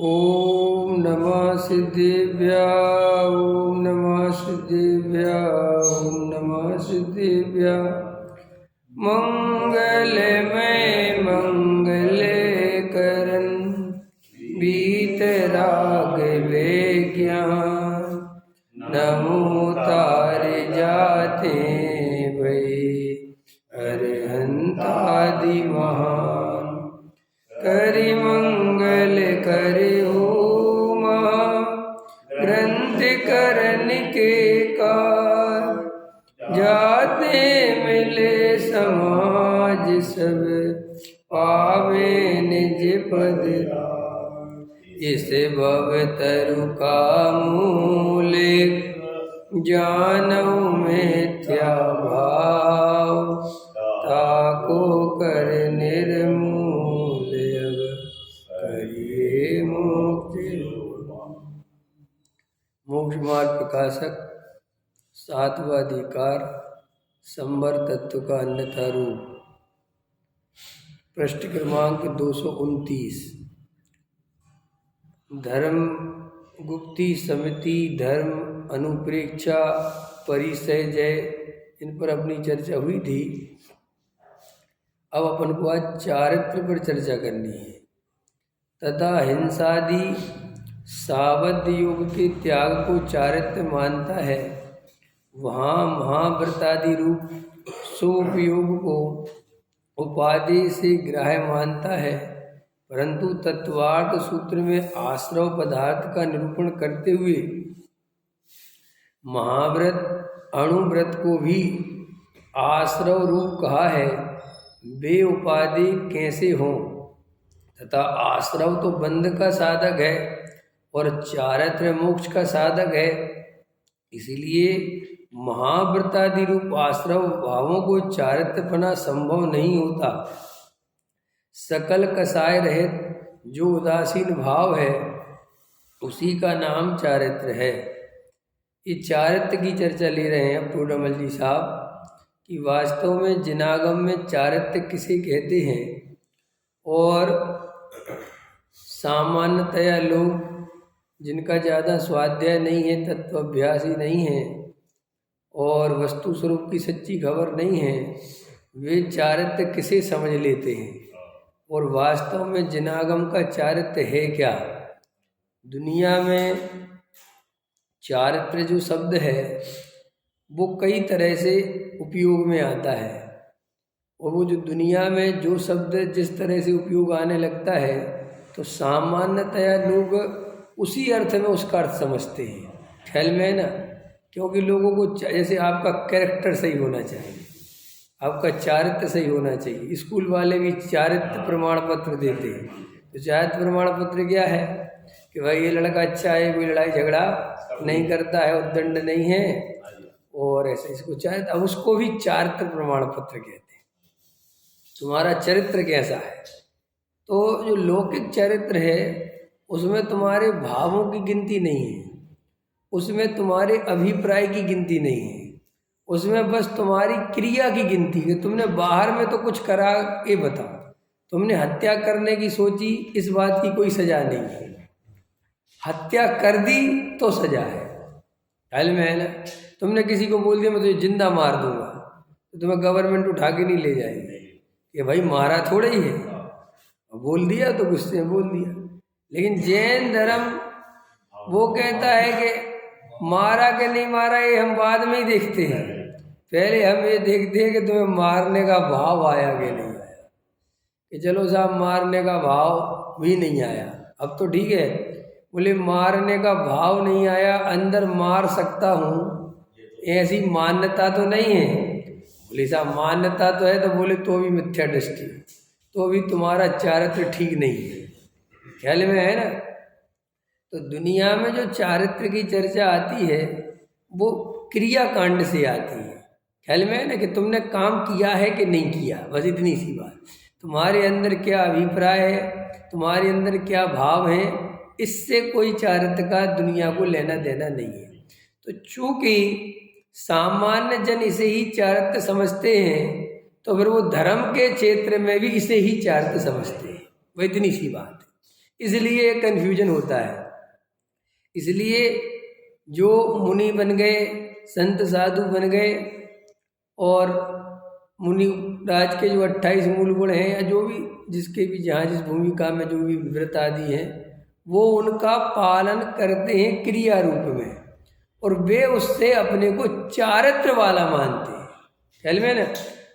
ओम नमः सिद्धेभ्य ओम नमः सिद्धेभ्य ओम नमः सिद्धेभ्य मंगलमय मंगले करन बीतराग विज्ञान नमो तार जाते भई अरहंतादि महान करि मंगल करि होम ग्रंथ करन के कार जाते मिले समाज सब पावे निज पद इस भव तरु का मूल जानऊ मिथ्या भाव ताको कर निर्मूल करिए मुक्ति। मोक्ष मार्ग प्रकाशक सातवां अधिकार संवर तत्व का अन्यथा रूप पृष्ठ क्रमांक 229। धर्म गुप्ती समिति धर्म अनुप्रेक्षा परिसय जय इन पर अपनी चर्चा हुई थी। अब अपन को आज चारित्र पर चर्चा करनी है तथा हिंसादि सावध योग के त्याग को चारित्र मानता है। वहाँ महाव्रतादि रूप सोपयोग को उपाधि से ग्राह्य मानता है, परंतु तत्वार्थ सूत्र में आश्रव पदार्थ का निरूपण करते हुए महाव्रत अणुव्रत को भी आश्रव रूप कहा है। वे उपाधि कैसे हों तथा आश्रव तो बंध का साधक है और चारित्र मोक्ष का साधक है, इसलिए महाव्रतादि रूप आश्रव भावों को चारित्रपना संभव नहीं होता। सकल कसाय रहित जो उदासीन भाव है उसी का नाम चारित्र है। ये चारित्र की चर्चा ले रहे हैं अब टोडामल जी साहब कि वास्तव में जिनागम में चारित्र किसे कहते हैं। और सामान्यतया लोग जिनका ज़्यादा स्वाध्याय नहीं है, तत्वाभ्यासी नहीं है और वस्तु स्वरूप की सच्ची खबर नहीं है, वे चारित्र किसे समझ लेते हैं और वास्तव में जिनागम का चारित्र है क्या। दुनिया में चारित्र जो शब्द है वो कई तरह से उपयोग में आता है और वो जो दुनिया में जो शब्द जिस तरह से उपयोग आने लगता है तो सामान्यतया लोग उसी अर्थ में उसका अर्थ समझते हैं। ख्याल में है ना, क्योंकि लोगों को जैसे आपका कैरेक्टर सही होना चाहिए, आपका चारित्र सही होना चाहिए। स्कूल वाले भी चारित्र प्रमाण पत्र देते हैं। तो चारित्र प्रमाण पत्र क्या है कि भाई ये लड़का अच्छा है, कोई लड़ाई झगड़ा नहीं करता है, उद्दंड नहीं है और ऐसे इसको चारित्र, अब उसको भी चारित्र प्रमाण पत्र कहते हैं। तुम्हारा चरित्र कैसा है। तो जो लौकिक चरित्र है उसमें तुम्हारे भावों की गिनती नहीं है, उसमें तुम्हारे अभिप्राय की गिनती नहीं है, उसमें बस तुम्हारी क्रिया की गिनती है। तुमने बाहर में तो कुछ करा, ये बताओ, तुमने हत्या करने की सोची, इस बात की कोई सजा नहीं है। हत्या कर दी तो सजा है, ख्याल में है ना। तुमने किसी को बोल दिया मैं तुझे जिंदा मार दूंगा तो तुम्हें गवर्नमेंट उठा के नहीं ले जाएगी कि भाई मारा थोड़ा ही है, बोल दिया तो गुस्से में बोल दिया। लेकिन जैन धर्म वो कहता है कि मारा कि नहीं मारा ये हम बाद में ही देखते हैं, पहले हम ये देखते हैं कि तुम्हें मारने का भाव आया कि नहीं आया। कि चलो साहब मारने का भाव भी नहीं आया, अब तो ठीक है। बोले मारने का भाव नहीं आया, अंदर मार सकता हूँ ऐसी मान्यता तो नहीं है। बोले साहब मान्यता तो है, तो बोले तो भी मिथ्या दृष्टि, तो भी तुम्हारा चारित्र ठीक नहीं है। ख्याल में है ना। तो दुनिया में जो चारित्र की चर्चा आती है वो क्रिया कांड से आती है। ख्याल में है ना कि तुमने काम किया है कि नहीं किया, बस इतनी सी बात। तुम्हारे अंदर क्या अभिप्राय है, तुम्हारे अंदर क्या भाव है, इससे कोई चारित्र का दुनिया को लेना देना नहीं है। तो चूंकि सामान्य जन इसे ही चारित्र समझते हैं तो फिर वो धर्म के क्षेत्र में भी इसे ही चारित्र समझते हैं, वो इतनी सी बात है। इसलिए कन्फ्यूजन होता है। इसलिए जो मुनि बन गए, संत साधु बन गए, और मुनि राज के जो 28 मूल गुण हैं, या जो भी जिसके भी जहाँ जिस भूमिका में जो भी व्रत आदि हैं, वो उनका पालन करते हैं क्रिया रूप में, और वे उससे अपने को चारित्र वाला मानते हैं। ख्याल में ना,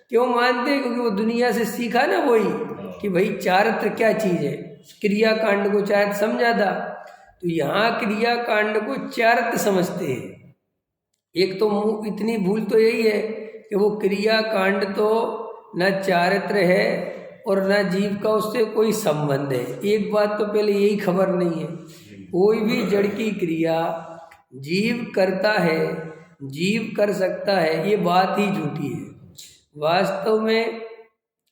क्यों मानते हैं? क्योंकि वो दुनिया से सीखा ना वही कि भाई चारित्र क्या चीज़ है। क्रिया कांड को चारित्र समझा था, तो यहाँ क्रिया कांड को चारित्र समझते हैं। एक तो इतनी भूल तो यही है कि वो क्रिया कांड तो न चारित्र है और न जीव का उससे कोई संबंध है। एक बात तो पहले यही खबर नहीं है, कोई भी जड़ की क्रिया जीव करता है, जीव कर सकता है, ये बात ही झूठी है। वास्तव में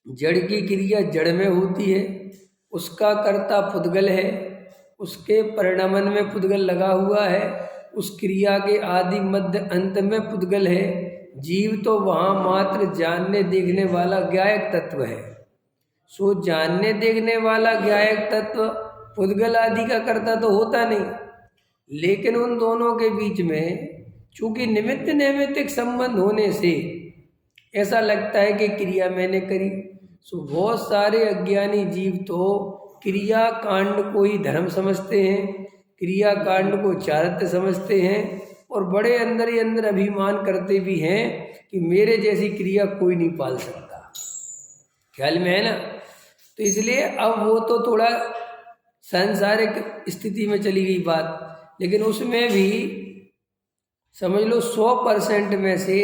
जड़ की क्रिया जड़ में होती है, उसका कर्ता पुद्गल है, उसके परिणमन में पुद्गल लगा हुआ है, उस क्रिया के आदि मध्य अंत में पुद्गल है। जीव तो वहाँ मात्र जानने देखने वाला ज्ञायक तत्व है। सो जानने देखने वाला ज्ञायक तत्व पुद्गल आदि का कर्ता तो होता नहीं, लेकिन उन दोनों के बीच में चूंकि निमित्त नैमित्तिक संबंध होने से ऐसा लगता है कि क्रिया मैंने करी। सो बहुत सारे अज्ञानी जीव तो क्रिया कांड को ही धर्म समझते हैं, क्रिया कांड को चारित्र समझते हैं, और बड़े अंदर ही अंदर अभिमान करते भी हैं कि मेरे जैसी क्रिया कोई नहीं पाल सकता। ख्याल में है ना? तो इसलिए अब वो तो थोड़ा सांसारिक स्थिति में चली गई बात, लेकिन उसमें भी समझ लो 100% में से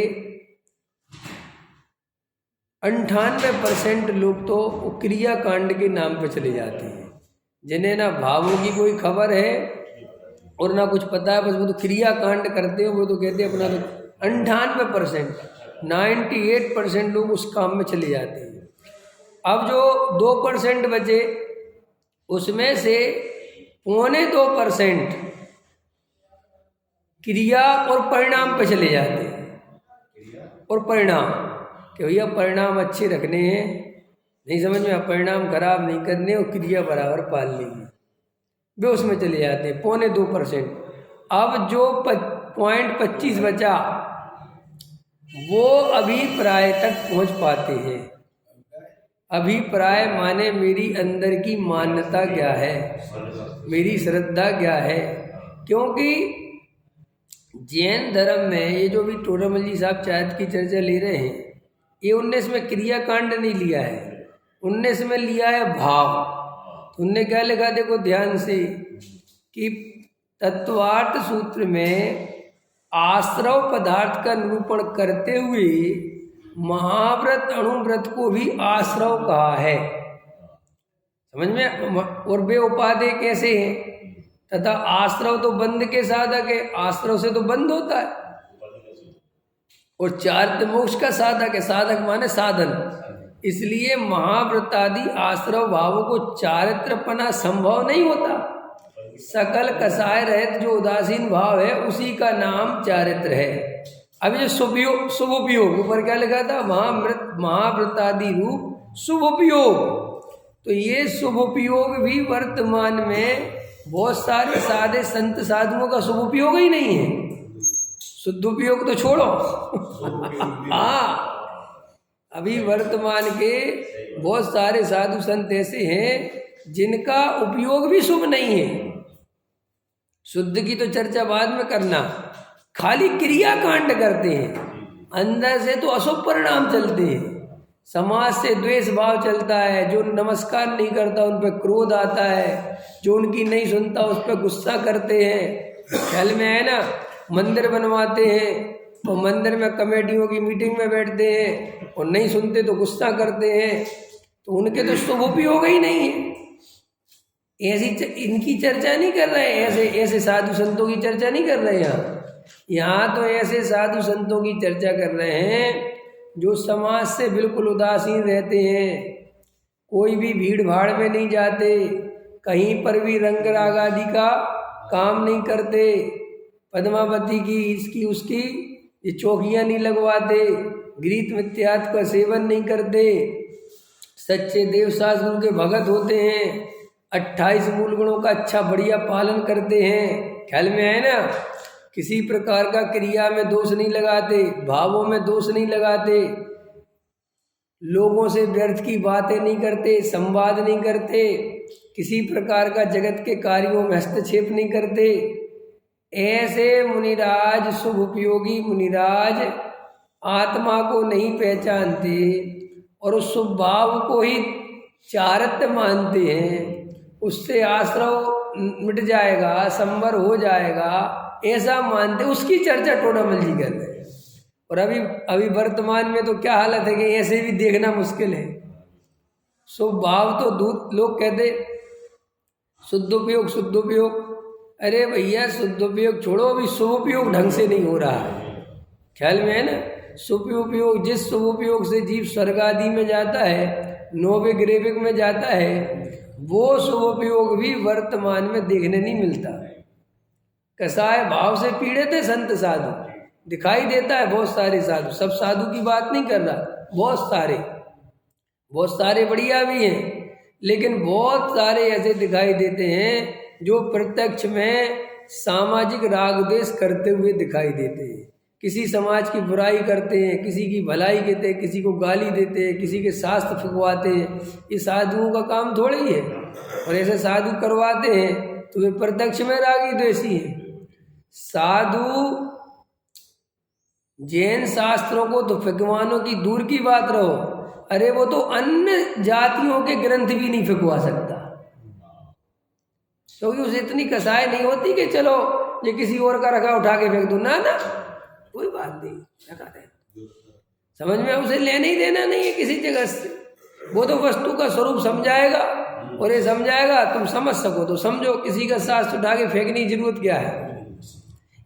98% लोग तो क्रिया कांड के नाम पे चले जाते हैं, जिन्हें ना भावों की कोई खबर है और ना कुछ पता है, बस वो तो क्रिया कांड करते हैं। वो तो कहते हैं अपना तो 98%, 98% लोग उस काम में चले जाते हैं। अब जो 2% बचे, उसमें से 2.25% क्रिया और परिणाम पे चले जाते हैं। और परिणाम कि भैया परिणाम अच्छे रखने हैं, नहीं समझ में, परिणाम खराब नहीं करने और क्रिया बराबर पालनी है, वे उसमें चले जाते हैं 2.25%। अब जो 0.25 बचा वो अभिप्राय तक पहुंच पाते हैं। अभिप्राय माने मेरी अंदर की मान्यता क्या है, मेरी श्रद्धा क्या है। क्योंकि जैन धर्म में ये जो भी टोडामल जी साहब चारित्र की चर्चा ले रहे हैं, ये 19 में क्रिया कांड नहीं लिया है, 19 में लिया है भाव। तो उनने क्या लिखा, देखो ध्यान से, कि तत्वार्थ सूत्र में आश्रव पदार्थ का निरूपण करते हुए महाव्रत अणुव्रत को भी आश्रव कहा है। समझ में? और वे उपादेय कैसे हैं? तथा आश्रव तो बंध के साधक है, आश्रव से तो बंध होता है, और चारित्र मोक्ष का साधक है। साधक माने साधन, इसलिए महाव्रतादि आश्रव भावों को चारित्रपना संभव नहीं होता। सकल कसाय रहित जो उदासीन भाव है उसी का नाम चारित्र है। अभी जो शुभ उपयोग ऊपर क्या लिखा था, महाव्रतादि रूप शुभ उपयोग, तो ये शुभ उपयोग भी वर्तमान में बहुत सारे साधे संत साधुओं का शुभ उपयोग ही नहीं है। शुद्ध उपयोग तो छोड़ो हाँ, अभी वर्तमान के बहुत सारे साधु संत ऐसे हैं जिनका उपयोग भी शुभ नहीं है। शुद्ध की तो चर्चा बाद में करना, खाली क्रिया कांड करते हैं, अंदर से तो अशुभ परिणाम चलते हैं। समाज से द्वेष भाव चलता है, जो नमस्कार नहीं करता उन पर क्रोध आता है, जो उनकी नहीं सुनता उस पर गुस्सा करते हैं। ख्याल में है ना? मंदिर बनवाते हैं तो मंदिर में कमेटियों की मीटिंग में बैठते हैं और नहीं सुनते तो गुस्सा करते हैं, तो उनके तो शुभ उपयोग ही नहीं है। ऐसी इनकी चर्चा नहीं कर रहे हैं, ऐसे साधु संतों की चर्चा नहीं कर रहे हैं यहाँ तो ऐसे साधु संतों की चर्चा कर रहे हैं जो समाज से बिल्कुल उदासीन रहते हैं, कोई भी भीड़ भाड़ में नहीं जाते, कहीं पर भी रंग राग आदि का काम नहीं करते, पद्मावती की इसकी उसकी ये चौकियाँ नहीं लगवाते, गीत मिथ्यात का सेवन नहीं करते, सच्चे देव साधु के भगत होते हैं, 28 मूल गुणों का अच्छा बढ़िया पालन करते हैं, ख्याल में है ना। किसी प्रकार का क्रिया में दोष नहीं लगाते, भावों में दोष नहीं लगाते, लोगों से व्यर्थ की बातें नहीं करते, संवाद नहीं करते, किसी प्रकार का जगत के कार्यों में हस्तक्षेप नहीं करते। ऐसे मुनिराज, शुभ उपयोगी मुनिराज आत्मा को नहीं पहचानते और उस स्वभाव को ही चारत्य मानते हैं। उससे आश्रव मिट जाएगा, संवर हो जाएगा, ऐसा मानते, उसकी चर्चा टोडामल जी कर रहे हैं। और अभी वर्तमान में तो क्या हालत है कि ऐसे भी देखना मुश्किल है। स्वभाव तो दूध, लोग कहते शुद्धोपयोग शुद्धोपयोग, अरे भैया शुद्धोपयोग छोड़ो, अभी शुभोपयोग ढंग से नहीं हो रहा है, ख्याल में है ना। शुभोपयोग, जिस शुभोपयोग से जीव स्वर्ग आदि में जाता है, नोवे ग्रेविक में जाता है, वो शुभोपयोग भी वर्तमान में देखने नहीं मिलता। कसाय भाव से पीड़ित है संत साधु, दिखाई देता है बहुत सारे साधु, सब साधु की बात नहीं कर रहा, बहुत सारे बढ़िया भी हैं, लेकिन बहुत सारे ऐसे दिखाई देते हैं जो प्रत्यक्ष में सामाजिक राग द्वेष करते हुए दिखाई देते हैं। किसी समाज की बुराई करते हैं, किसी की भलाई कहते हैं, किसी को गाली देते हैं, किसी के शास्त्र फुकवाते हैं। ये साधुओं का काम थोड़ा ही है। और ऐसे साधु करवाते हैं तो वे प्रत्यक्ष में रागी द्वेषी हैं। साधु जैन शास्त्रों को तो फिकवानों की दूर की बात रहो, अरे वो तो अन्य जातियों के ग्रंथ भी नहीं फिकवा सकता, क्योंकि उसे इतनी कसाई नहीं होती कि चलो ये किसी और का रखा उठा के फेंक दो, ना ना, कोई बात नहीं, रखा दे, समझ में, उसे लेने ही देना नहीं है किसी जगह से। वो तो वस्तु का स्वरूप समझाएगा, और ये समझाएगा तुम समझ सको तो समझो, किसी का शास्त्र उठा के फेंकने की जरूरत क्या है।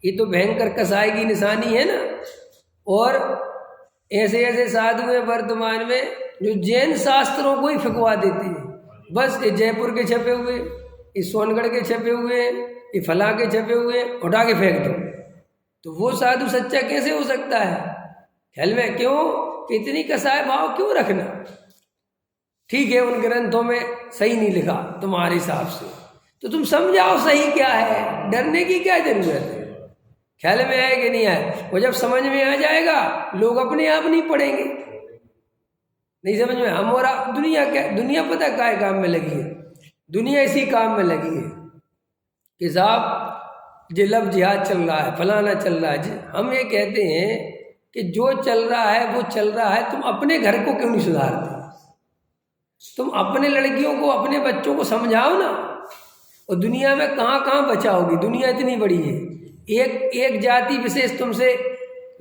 ये तो भयंकर कसाई की निशानी है ना। और ऐसे ऐसे साधु हैं वर्तमान में जो जैन शास्त्रों को ही फिकवा देते हैं। बस ये जयपुर के छपे हुए, ये सोनगढ़ के छपे हुए, ये फला के छपे हुए, उठा के फेंक दो। तो वो साधु सच्चा कैसे हो सकता है? ख्याल में, क्यों इतनी कसाय भाव क्यों रखना? ठीक है, उन ग्रंथों में सही नहीं लिखा तुम्हारे हिसाब से, तो तुम समझाओ सही क्या है, डरने की क्या जरूरत है? ख्याल में आए कि नहीं आए? वो जब समझ में आ जाएगा लोग अपने आप नहीं पढ़ेंगे। नहीं समझ में, हमारा दुनिया क्या, दुनिया पता क्या काम में लगी है? दुनिया इसी काम में लगी है कि साहब ये लव जिहाद चल रहा है, फलाना चल रहा है। हम ये कहते हैं कि जो चल रहा है वो चल रहा है, तुम अपने घर को क्यों नहीं सुधारते? तुम अपने लड़कियों को, अपने बच्चों को समझाओ ना। और दुनिया में कहाँ कहाँ बचाओगी? दुनिया इतनी बड़ी है, एक जाति विशेष तुमसे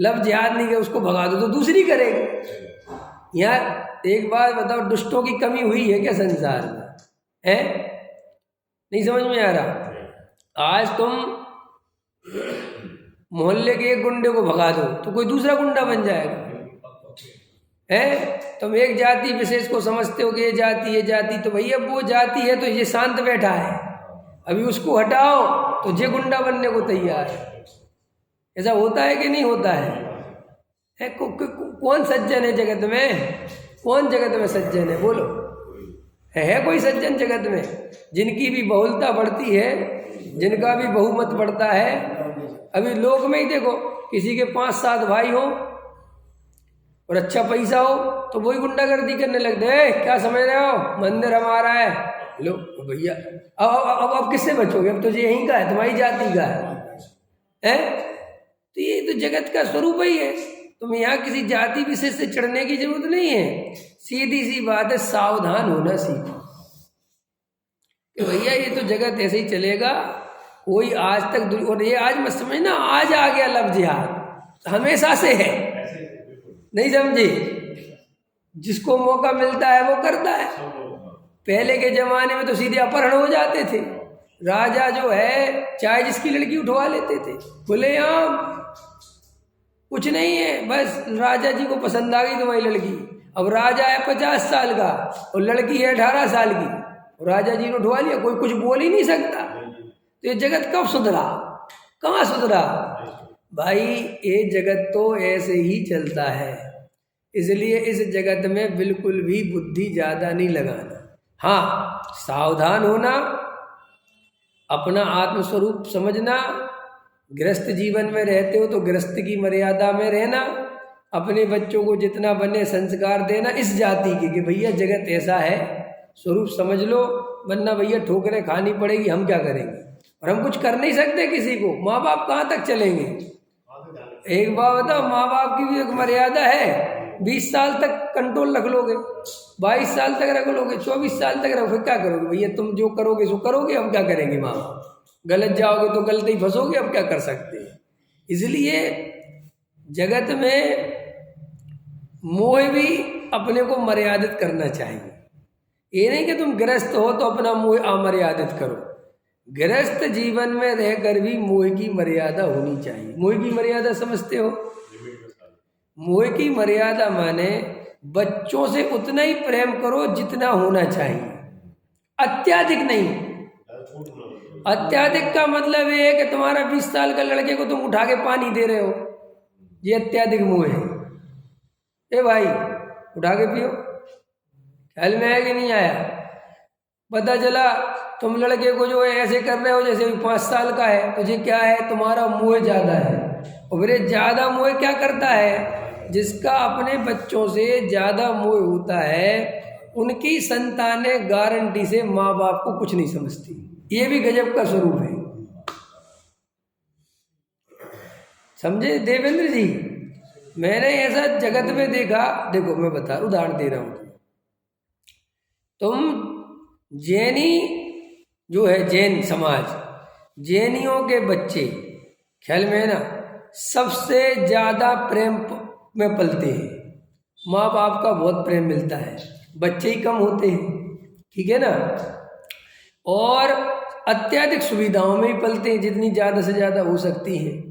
लव जिहाद नहीं है, उसको भगा दो तो दूसरी करेगी। यहाँ एक बात बताओ, दुष्टों की कमी हुई है क्या संसार में? है नहीं समझ में आ रहा? आज तुम मोहल्ले के एक गुंडे को भगा दो तो कोई दूसरा गुंडा बन जाएगा। है, तुम एक जाति विशेष को समझते हो कि ये जाति, तो भैया वो जाति है तो ये शांत बैठा है, अभी उसको हटाओ तो ये गुंडा बनने को तैयार है। ऐसा होता है कि नहीं होता है? कौन सज्जन है जगत में? कौन जगत में सज्जन है? बोलो, है कोई सज्जन जगत में? जिनकी भी बहुलता बढ़ती है, जिनका भी बहुमत बढ़ता है। अभी लोग में ही देखो, किसी के 5-7 भाई हो और अच्छा पैसा हो तो वही गुंडागर्दी करने लगते हैं। क्या समझ रहे हो, मंदिर हमारा है, लो भैया अब किससे बचोगे? अब तो यहीं का है, तुम्हारी जाति का है। तो ये तो जगत का स्वरूप ही है। तुम यहाँ किसी जाति विशेष से चढ़ने की जरूरत नहीं है। सीधी सी बात है, सावधान होना सीखो कि भैया ये तो जगत ऐसे ही चलेगा। कोई आज तक, और ये आज मत समझना आज आ गया लव जिहाद, हमेशा से है, नहीं समझे? जिसको मौका मिलता है वो करता है। पहले के जमाने में तो सीधे अपहरण हो जाते थे। राजा जो है चाहे जिसकी लड़की उठवा लेते थे, खुलेआम, कुछ नहीं है, बस राजा जी को पसंद आ गई तुम्हारी लड़की। अब राजा है 50 साल का और लड़की है 18 साल की, और राजा जी ने उठवा लिया, कोई कुछ बोल ही नहीं सकता। तो ये जगत कब सुधरा? कहाँ सुधरा भाई? ये जगत तो ऐसे ही चलता है। इसलिए इस जगत में बिल्कुल भी बुद्धि ज़्यादा नहीं लगाना। हाँ, सावधान होना, अपना आत्मस्वरूप समझना, गृहस्थ जीवन में रहते हो तो गृहस्थ की मर्यादा में रहना, अपने बच्चों को जितना बने संस्कार देना इस जाति के कि भैया जगत ऐसा है, स्वरूप समझ लो, वरना भैया ठोकरें खानी पड़ेगी, हम क्या करेंगे। और हम कुछ कर नहीं सकते किसी को, माँ बाप कहाँ तक चलेंगे। एक बात बताओ, माँ बाप की भी एक मर्यादा है। 20 साल तक कंट्रोल रख लोगे, 22 साल तक रख लोगे, 24 साल तक रखोगे, क्या करोगे भैया। तुम जो करोगे सो करोगे, हम क्या करेंगे। माँ बाप गलत जाओगे तो गलत ही फंसोगे, अब क्या कर सकते हैं। इसलिए जगत में मोह भी अपने को मर्यादित करना चाहिए। ये नहीं कि तुम गृहस्थ हो तो अपना मोह अमर्यादित करो। गृहस्थ जीवन में रहकर भी मोह की मर्यादा होनी चाहिए। मोह की मर्यादा समझते हो। मोह की मर्यादा माने बच्चों से उतना ही प्रेम करो जितना होना चाहिए, अत्याधिक नहीं। अत्याधिक का मतलब ये है कि तुम्हारा 20 साल का लड़के को तुम उठा के पानी दे रहे हो, ये अत्याधिक मोह है। ए भाई उठा के पियो, ख्याल में आया कि नहीं आया। पता चला तुम लड़के को जो है ऐसे कर रहे हो जैसे 5 साल का है, तुझे क्या है, तुम्हारा मोह ज्यादा है। और फिर ज्यादा मोह क्या करता है, जिसका अपने बच्चों से ज्यादा मोह होता है उनकी संतानें गारंटी से माँ बाप को कुछ नहीं समझती। ये भी गजब का स्वरूप है, समझे देवेंद्र जी। मैंने ऐसा जगत में देखा, देखो मैं बता उदाहरण दे रहा हूं। तुम जैनी जो है, जैन समाज, जैनियों के बच्चे ख्याल में है ना, सबसे ज्यादा प्रेम में पलते हैं। माँ बाप का बहुत प्रेम मिलता है, बच्चे ही कम होते हैं, ठीक है ना। और अत्यधिक सुविधाओं में ही पलते हैं, जितनी ज़्यादा से ज़्यादा हो सकती हैं।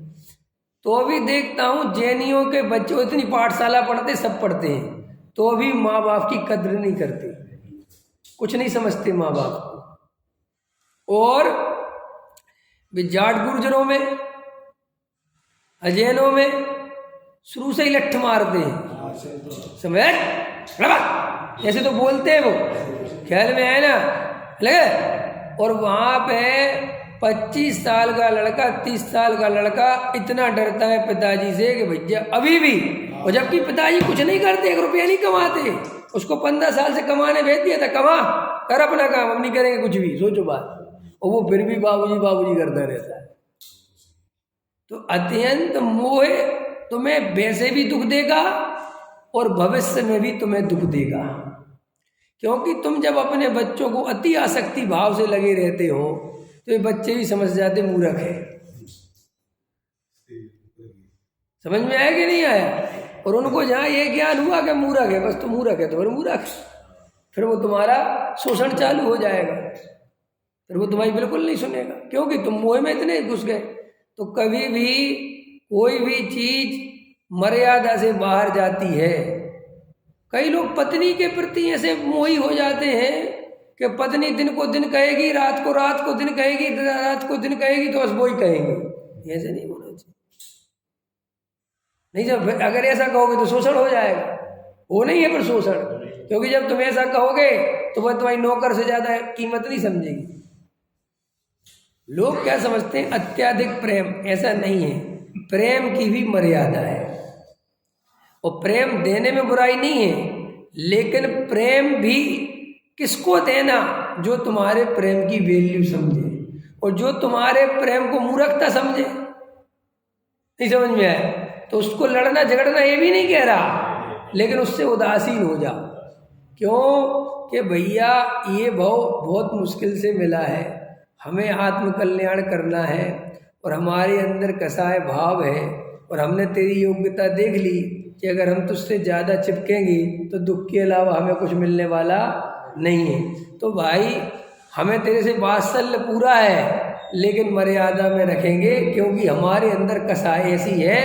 तो अभी देखता हूँ जैनियों के बच्चे इतनी पाठशाला पढ़ते, सब पढ़ते हैं, तो अभी माँ बाप की कद्र नहीं करते, कुछ नहीं समझते माँ बाप को। और जाट गुर्जरों में, अजैनों में शुरू से ही लठ मारते हैं, समझ ऐसे तो बोलते हैं वो, ख्याल में है ना लगे। और वहां पे 25 साल का लड़का, 30 साल का लड़का इतना डरता है पिताजी से कि भैया अभी भी, और जबकि पिताजी कुछ नहीं करते, 1 रुपया नहीं कमाते, उसको 15 साल से कमाने भेज दिया था, कमा कर अपना काम, हम नहीं करेंगे कुछ भी, सोचो बात। और वो फिर भी बाबूजी बाबूजी करता रहता है। तो अत्यंत मोह तुम्हें वैसे भी दुख देगा और भविष्य में भी तुम्हें दुख देगा, क्योंकि तुम जब अपने बच्चों को अति आसक्ति भाव से लगे रहते हो तो ये बच्चे भी समझ जाते मूर्ख है। समझ में आया कि नहीं आया। और उनको जहाँ ये ज्ञान हुआ कि मूर्ख है, बस तो मूर्ख है, तो फिर मूर्ख, फिर वो तुम्हारा शोषण चालू हो जाएगा, फिर वो तुम्हारी बिल्कुल नहीं सुनेगा, क्योंकि तुम मोह में इतने घुस गए। तो कभी भी कोई भी चीज मर्यादा से बाहर जाती है। कई लोग पत्नी के प्रति ऐसे मोही हो जाते हैं कि पत्नी दिन को दिन कहेगी, रात को दिन कहेगी, रात को दिन कहेगी, तो बस वो ही कहेंगे। ऐसे नहीं होना चाहिए। नहीं, जब अगर ऐसा कहोगे तो शोषण हो जाएगा, वो नहीं है पर शोषण, क्योंकि जब तुम ऐसा कहोगे तो वह तुम्हारी नौकर से ज्यादा कीमत नहीं समझेगी। लोग क्या समझते हैं अत्याधिक प्रेम, ऐसा नहीं है, प्रेम की भी मर्यादा है। और प्रेम देने में बुराई नहीं है, लेकिन प्रेम भी किसको देना, जो तुम्हारे प्रेम की वैल्यू समझे और जो तुम्हारे प्रेम को मूर्खता समझे। नहीं समझ में आया तो उसको लड़ना झगड़ना ये भी नहीं कह रहा, लेकिन उससे उदासीन हो जा। क्यों कि भैया ये भाव बहुत मुश्किल से मिला है, हमें आत्म कल्याण करना है और हमारे अंदर कसाय भाव है, और हमने तेरी योग्यता देख ली कि अगर हम तुझसे ज़्यादा चिपकेंगे तो दुख के अलावा हमें कुछ मिलने वाला नहीं है। तो भाई हमें तेरे से वात्सल्य पूरा है, लेकिन मर्यादा में रखेंगे, क्योंकि हमारे अंदर कसाय ऐसी है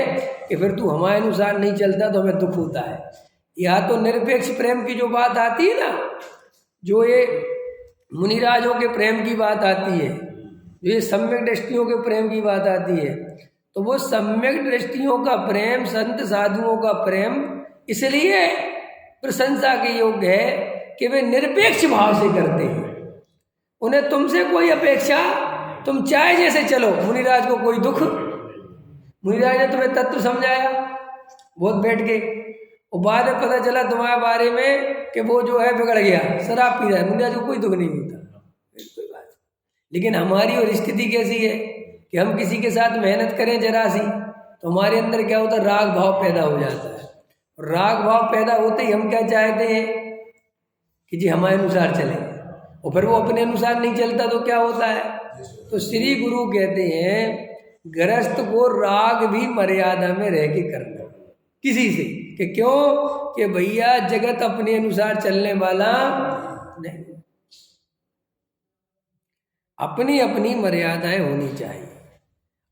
कि फिर तू हमारे अनुसार नहीं चलता तो हमें दुख होता है। या तो निरपेक्ष प्रेम की जो बात आती है ना, जो ये मुनिराजों के प्रेम की बात आती है, जो ये सम्यक दृष्टियों के प्रेम की बात आती है, तो वो सम्यक दृष्टियों का प्रेम, संत साधुओं का प्रेम इसलिए प्रशंसा के योग्य है कि वे निरपेक्ष भाव से करते हैं, उन्हें तुमसे कोई अपेक्षा, तुम चाहे जैसे चलो। मुनिराज को कोई दुख, मुनिराज ने तुम्हें तत्व समझाया बहुत बैठ के, और बाद में पता चला तुम्हारे बारे में कि वो जो है बिगड़ गया, शराब पी रहा है, मुनिराज को कोई दुख नहीं होता, कोई बात। लेकिन हमारी और स्थिति कैसी है कि हम किसी के साथ मेहनत करें जरा सी तो हमारे अंदर क्या होता है, राग भाव पैदा हो जाता है। और राग भाव पैदा होते ही हम क्या चाहते हैं कि जी हमारे अनुसार चले, और फिर वो अपने अनुसार नहीं चलता तो क्या होता है। तो श्री गुरु कहते हैं गृहस्थ को राग भी मर्यादा में रह के करना किसी से, कि क्यों, कि भैया जगत अपने अनुसार चलने वाला नहीं, अपनी अपनी मर्यादाएं होनी चाहिए।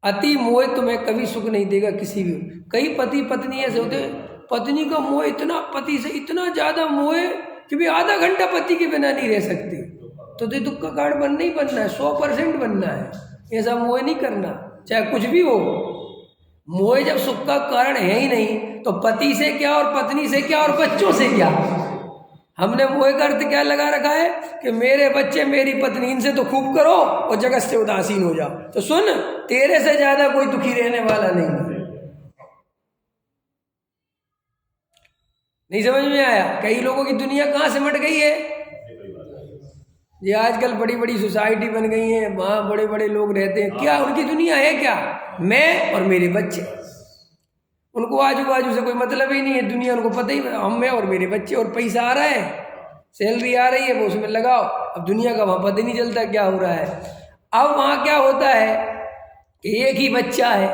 अति मोह तुम्हें कभी सुख नहीं देगा किसी भी। कई पति पत्नी ऐसे होते हैं, पत्नी का मोह इतना, पति से इतना ज्यादा मोह कि भी आधा घंटा पति के बिना नहीं रह सकती। तो दुख का कार्ड बनना ही बनना है, 100% बनना है, ऐसा मोह नहीं करना चाहे कुछ भी हो। मोह जब सुख का कारण है ही नहीं तो पति से क्या और पत्नी से क्या और बच्चों से क्या। हमने मोह का अर्थ क्या लगा रखा है कि मेरे बच्चे मेरी पत्नी, इनसे तो खूब करो और जगत से उदासीन हो जाओ। तो सुन, तेरे से ज्यादा कोई दुखी रहने वाला नहीं समझ में आया। कई लोगों की दुनिया कहाँ सिमट गई है, ये आजकल बड़ी बड़ी सोसाइटी बन गई है, वहाँ बड़े बड़े लोग रहते हैं, क्या उनकी दुनिया है क्या, मैं और मेरे बच्चे। उनको आजू बाजू से कोई मतलब ही नहीं है, दुनिया उनको पता ही, हम मैं और मेरे बच्चे, और पैसा आ रहा है, सैलरी आ रही है, वो उसमें लगाओ। अब दुनिया का वहाँ पता ही नहीं चलता क्या हो रहा है। अब वहाँ क्या होता है कि एक ही बच्चा है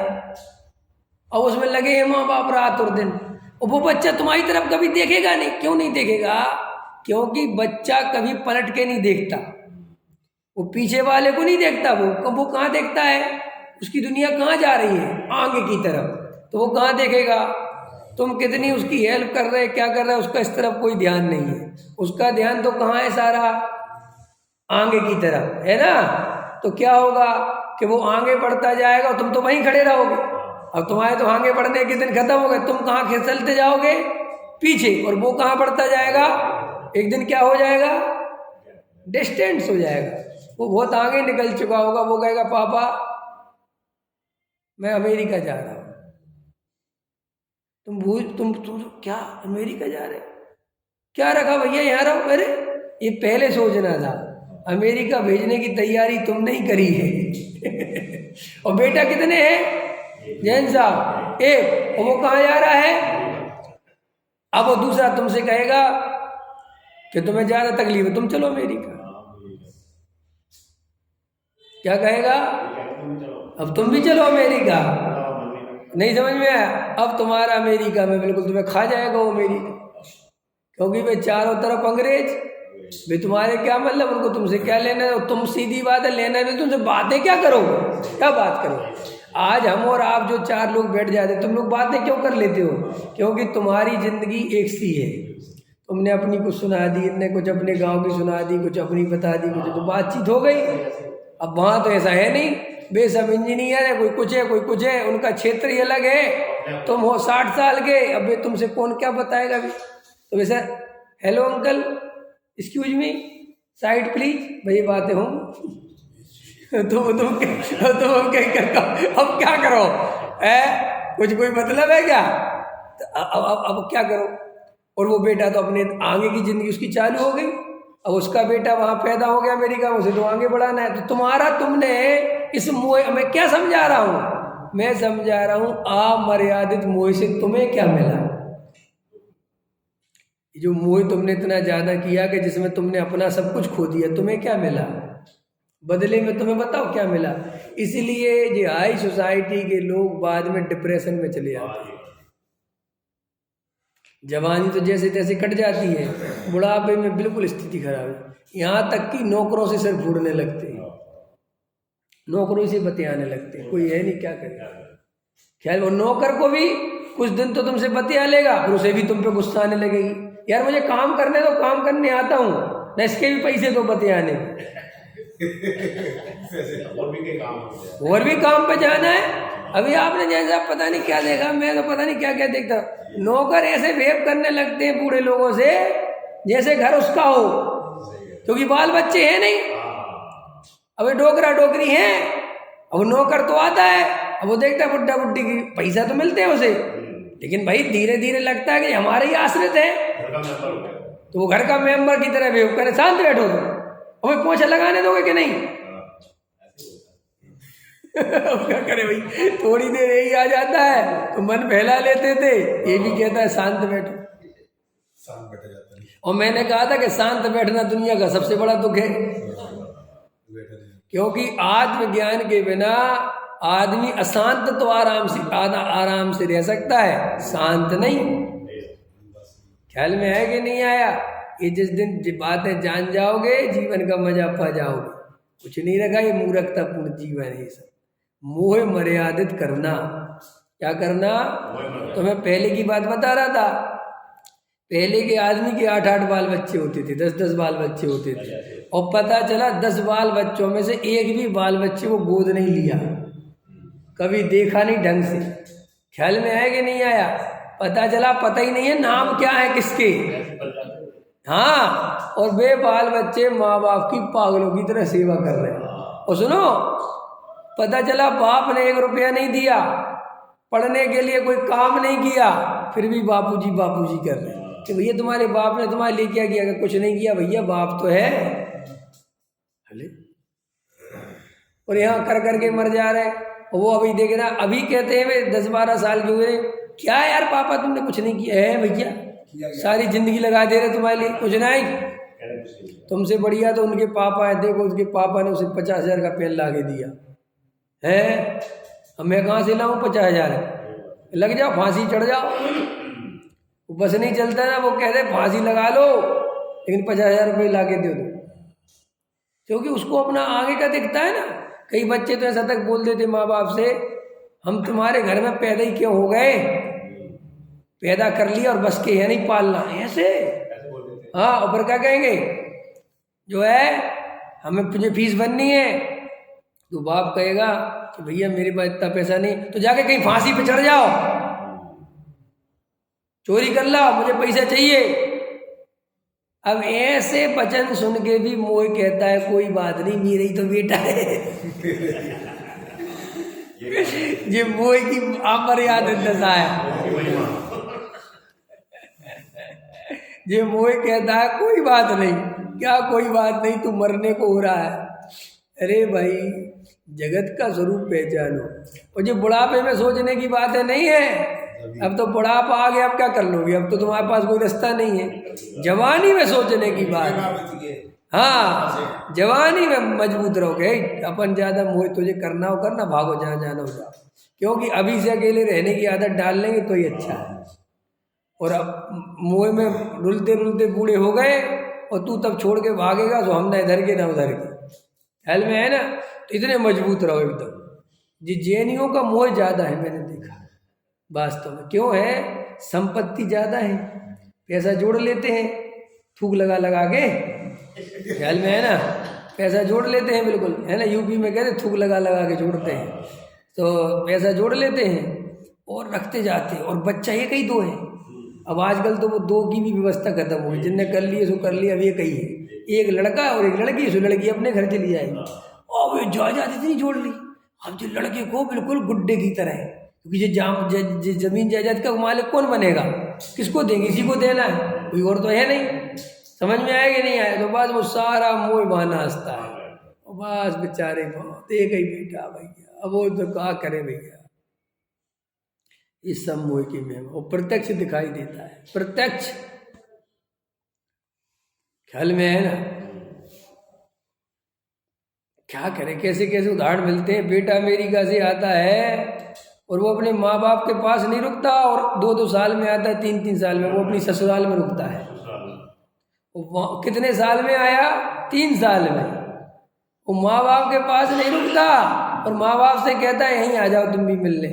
और उसमें लगे हैं माँ बाप रात और दिन, और वो बच्चा तुम्हारी तरफ कभी देखेगा नहीं। क्यों नहीं देखेगा, क्योंकि बच्चा कभी पलट के नहीं देखता, वो पीछे वाले को नहीं देखता, वो कहाँ देखता है, उसकी दुनिया कहाँ जा रही है, आगे की तरफ। तो वो कहाँ देखेगा तुम कितनी उसकी हेल्प कर रहे, क्या कर रहे, उसका इस तरफ कोई ध्यान नहीं है। उसका ध्यान तो कहाँ है, सारा आगे की तरफ है ना। तो क्या होगा कि वो आगे बढ़ता जाएगा और तुम तो वहीं खड़े रहोगे। अब तुम्हारे तो आगे बढ़ने के दिन खत्म हो गए, तुम कहाँ खिसलते जाओगे, पीछे, और वो कहाँ बढ़ता जाएगा, एक दिन क्या हो जाएगा, डिस्टेंस हो जाएगा। वो बहुत आगे निकल चुका होगा, वो कहेगा पापा मैं अमेरिका जा रहा हूँ। तुम क्या अमेरिका जा रहे हो, क्या रखा भैया यहाँ रहो। अरे ये पहले सोचना था, अमेरिका भेजने की तैयारी तुम नहीं करी है। और बेटा कितने हैं, जैन साहब एक, और वो कहाँ जा रहा है। अब वो दूसरा तुमसे कहेगा कि तुम्हें ज्यादा तकलीफ है, तुम चलो अमेरिका। क्या कहेगा, अब तुम भी चलो अमेरिका। नहीं समझ में आया। अब तुम्हारा अमेरिका में बिल्कुल तुम्हें खा जाएगा वो अमेरिका, क्योंकि वे चारों तरफ अंग्रेज, वे तुम्हारे क्या मतलब, उनको तुमसे क्या लेना है। तुम सीधी बात है, लेना है तुमसे, बातें क्या करोगे, क्या बात करोगे। आज हम और आप जो 4 लोग बैठ जाते, तुम लोग बातें क्यों कर लेते हो, क्योंकि तुम्हारी जिंदगी एक सी है। तुमने अपनी कुछ सुना दी, इनने कुछ अपने गांव की सुना दी, कुछ अपनी बता दी, कुछ, तो बातचीत हो गई। अब वहाँ तो ऐसा है नहीं, वे सब इंजीनियर है, कोई कुछ है कोई कुछ है, उनका क्षेत्र ही अलग है। तुम हो 60 साल के, अब वे तुमसे कौन क्या बताएगा भी। तो वैसा hello uncle, excuse me, side please, भाई बातें होंगी। तुम अब क्या करो, कुछ कोई मतलब है क्या। अब क्या करो। और वो बेटा तो अपने आगे की जिंदगी उसकी चालू हो गई। अब उसका बेटा वहां पैदा हो गया अमेरिका में, उसे तो आगे बढ़ाना है। तो तुम्हारा, तुमने इस मोह, मैं क्या समझा रहा हूं, मैं समझा रहा हूं अमर्यादित मोह से तुम्हें क्या मिला। जो मोह तुमने इतना ज्यादा किया कि जिसमें तुमने अपना सब कुछ खो दिया, तुम्हें क्या मिला बदले में, तुम्हें बताओ क्या मिला। इसलिए ये हाई सोसाइटी के लोग बाद में डिप्रेशन में चले जाते हैं। जवानी तो जैसे तैसे कट जाती है, बुढ़ापे में बिल्कुल स्थिति खराब है। यहाँ तक कि नौकरों से सिर फूटने लगते हैं, नौकरों से बतियाने लगते हैं, कोई है नहीं क्या करेगा। खैर वो नौकर को भी कुछ दिन तो तुमसे बतिया लेगा, फिर उसे भी तुम पे गुस्सा आने लगेगी, यार मुझे काम करने दो, काम करने आता हूँ, न इसके भी पैसे दो बतियाने। और भी काम पे जाना है। अभी आपने जैसा पता नहीं क्या देखा, मैं तो पता नहीं क्या क्या देखता। नौकर ऐसे बिहेव करने लगते हैं बूढ़े लोगों से जैसे घर उसका हो, क्योंकि बाल बच्चे हैं नहीं। अब डोकरा डोकरी है, अब नौकर तो आता है, अब वो देखता है बुड्ढा बुड्ढी की पैसा तो मिलते हैं उसे, लेकिन भाई धीरे धीरे लगता है कि हमारे ही आश्रित है, तो वो घर का मेंबर की तरह बेवकूफ करे, शांत बैठो तुम, हमें पोछा लगाने दोगे कि नहीं? अब क्या करे भाई, थोड़ी देर यही आ जाता है तो मन बहला लेते थे, ये भी कहता है शांत बैठो, शांत बैठ जाता है। और मैंने कहा था कि शांत बैठना दुनिया का सबसे बड़ा दुख है, क्योंकि आत्मज्ञान के बिना आदमी अशांत तो आराम से रह सकता है, शांत नहीं। ख्याल में है कि नहीं आया? ये जिस दिन बातें जान जाओगे जीवन का मजा पा जाओगे। कुछ नहीं रखा, ये मूर्खतापूर्ण जीवन है। सब मोह मर्यादित करना, क्या करना? तो मैं पहले की बात बता रहा था, पहले के आदमी के 8-8 बाल बच्चे होते थे, 10-10 बाल बच्चे होते थे, और पता चला 10 बाल बच्चों में से एक भी बाल बच्चे को गोद नहीं लिया, कभी देखा नहीं ढंग से। ख्याल में आया कि नहीं आया? पता चला पता ही नहीं है नाम क्या है किसके। हाँ, और वे बाल बच्चे माँ बाप की पागलों की तरह सेवा कर रहे हैं। और सुनो, पता चला बाप ने 1 रुपया नहीं दिया, पढ़ने के लिए कोई काम नहीं किया, फिर भी बापूजी बापूजी कर रहे हैं कि भैया तुम्हारे बाप ने तुम्हारे लिए क्या किया? कुछ नहीं किया भैया, बाप तो है। और यहाँ कर करके मर जा रहे हैं। और वो अभी देखना, अभी कहते हैं वे 10-12 साल के हुए, क्या यार पापा तुमने कुछ नहीं किया है? भैया सारी जिंदगी लगा दे रहे तुम्हारे लिए, कुछ नहीं, तुमसे बढ़िया तो उनके पापा है। देखो उसके पापा ने उसे 50,000 का पेन ला के दिया है, अब मैं कहाँ से लाऊं 50,000? लग जाओ, फांसी चढ़ जाओ। बस नहीं चलता ना, वो कहते फांसी लगा लो लेकिन 50,000 रुपये ला के दे दो, क्योंकि उसको अपना आगे का दिखता है ना। कई बच्चे तो ऐसा तक बोल देते माँ बाप से, हम तुम्हारे घर में पैदा ही क्यों हो गए, पैदा कर लिया और बस के है नहीं पालना, ऐसे। हाँ, और फिर क्या कहेंगे, जो है हमें मुझे फीस भरनी है, तो बाप कहेगा कि भैया मेरे पास इतना पैसा नहीं, तो जाके कहीं फांसी पे चढ़ जाओ, चोरी कर लो, मुझे पैसा चाहिए। अब ऐसे वचन सुन के भी मोह कहता है कोई बात नहीं, मेरा ही तो बेटा है। ये मोह की अमर्यादित दशा है। ये मोह कहता है कोई बात नहीं, क्या कोई बात नहीं, तू मरने को हो रहा है। अरे भाई, जगत का स्वरूप पहचानो। और जो बुढ़ापे में सोचने की बातें नहीं है, अब तो बुढ़ापा आ गया, अब क्या कर लोगे, अब तो तुम्हारे पास कोई रास्ता नहीं है। जवानी में सोचने की बात है, हाँ, जवानी में मजबूत रहोगे। अपन ज्यादा मोह तुझे करना हो करना, भागो जहाँ जाना हो जाओ, क्योंकि अभी से अकेले रहने की आदत डाल लेंगे तो ही अच्छा है। और अब मोह में रुलते रुलते बूढ़े हो गए और तू तब छोड़ के भागेगा, तो हम ना इधर के ना उधर के। ख्याल में है ना? तो इतने मजबूत रहो एकदम। जी, जैनियों का मोह ज्यादा है, मैंने देखा वास्तव में। क्यों है? संपत्ति ज्यादा है, पैसा जोड़ लेते हैं थूक लगा लगा के। ख्याल में है ना? पैसा जोड़ लेते हैं, बिल्कुल है ना, यूपी में कहते थूक लगा लगा के जोड़ते हैं, तो पैसा जोड़ लेते हैं और रखते जाते हैं। और बच्चा एक ही 2 है। अब आजकल तो वो 2 की भी व्यवस्था खत्म हो गई, जिनने कर लिए सो कर लिया। अब एक ही है, एक लड़का और एक लड़की, सो लड़की अपने घर चली जाएगी। और वो जायदाद इतनी जोड़ ली, अब जो लड़के को बिल्कुल गुड्डे की तरह है, क्योंकि ये जमीन जायदाद का मालिक कौन बनेगा, किसको देंगे, इसी को देना है, कोई और तो है नहीं। समझ में आया कि नहीं आया? तो बस वो सारा मोह बहाना हंसता है, और बस बेचारे बहुत एक ही बेटा भैया, अब वो तो क्या करे भैया। इस सब मोह की में वो प्रत्यक्ष दिखाई देता है, प्रत्यक्ष। ख्याल में है ना? क्या करे, कैसे कैसे उदाहरण मिलते हैं। बेटा अमेरिका से आता है और वो अपने माँ बाप के पास नहीं रुकता, और 2-2 साल में आता है, 3-3 साल में वो अपनी ससुराल में रुकता है। वो कितने साल में आया? 3 साल में। वो माँ बाप के पास नहीं रुकता और माँ बाप से कहता है यहीं आ जाओ तुम भी मिलने,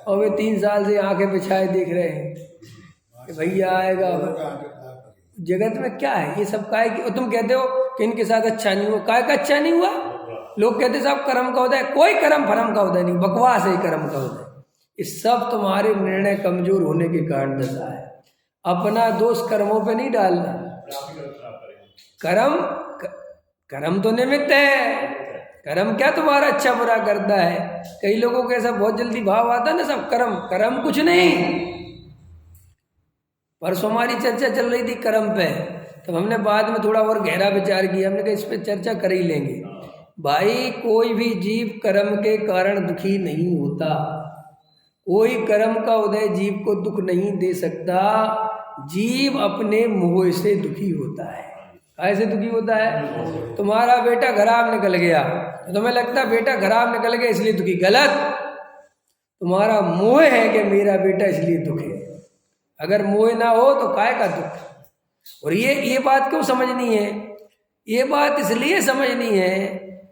और वे 3 साल से आंखें बिछाए देख रहे हैं कि भैया आएगा। जगत में क्या है ये सब, काय कि तुम कहते हो कि इनके साथ अच्छा नहीं हुआ, काय का अच्छा नहीं हुआ? लोग कहते सब कर्म का होता है, कोई कर्म फरम का होता नहीं, बकवास है कर्म का होता है। ये सब तुम्हारे निर्णय कमजोर होने के कारण दशा है। अपना दोष कर्मों पे नहीं डालना। कर्म कर्म तो निमित्त है, कर्म क्या तुम्हारा अच्छा बुरा करता है। कई लोगों को ऐसा बहुत जल्दी भाव आता है ना, सब कर्म कर्म कुछ नहीं। परसों हमारी चर्चा चल रही थी कर्म पे, तब हमने बाद में थोड़ा और गहरा विचार किया, हमने कहा इस पे चर्चा कर ही लेंगे। भाई कोई भी जीव कर्म के कारण दुखी नहीं होता, कोई कर्म का उदय जीव को दुख नहीं दे सकता। जीव अपने मोह से दुखी होता है। कैसे दुखी होता है? तुम्हारा बेटा खराब निकल गया तो तुम्हें लगता है बेटा खराब निकल गया इसलिए दुखी, गलत। तुम्हारा मोह है कि मेरा बेटा इसलिए दुख है। अगर मोह ना हो तो काय का दुख। और ये बात क्यों समझनी है? ये बात इसलिए समझनी है